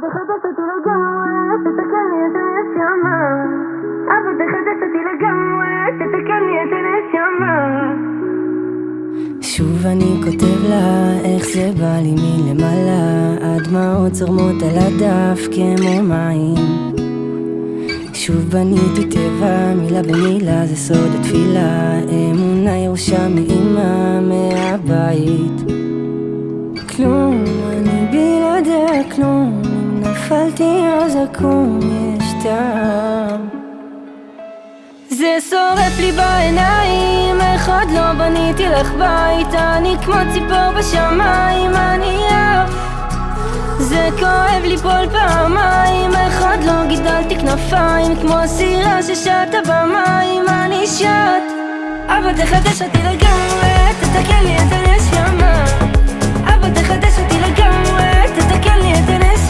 תחדש אותי לגמרי, תתקן לי את הנשמה. אבא תחדש אותי לגמרי, תתקן לי את הנשמה. שוב אני כותב לה, איך זה בא לי מלמעלה, הדמעות זורמות על הדף כמו מים. שוב בניתי טבע, מילה במילה זה סוד התפילה, אמונה ירושה מאמא מהבית. כלום, אני בלעדיה כלום, אם נפלתי אז אקום, יש טעם. זה שורף לי בעיניים, אחד לא בניתי לך בית, אני כמו ציפור בשמיים, אני עף. זה כואב לי פול פעמיים, אחד לא גידלתי כנפיים, כמו סירה ששטה במים, אני שט. אבא תחדש אותי לגמרי, תתקן לי את הנשמה. אבא תחדש אותי לגמרי, תתקן לי את הנשמה.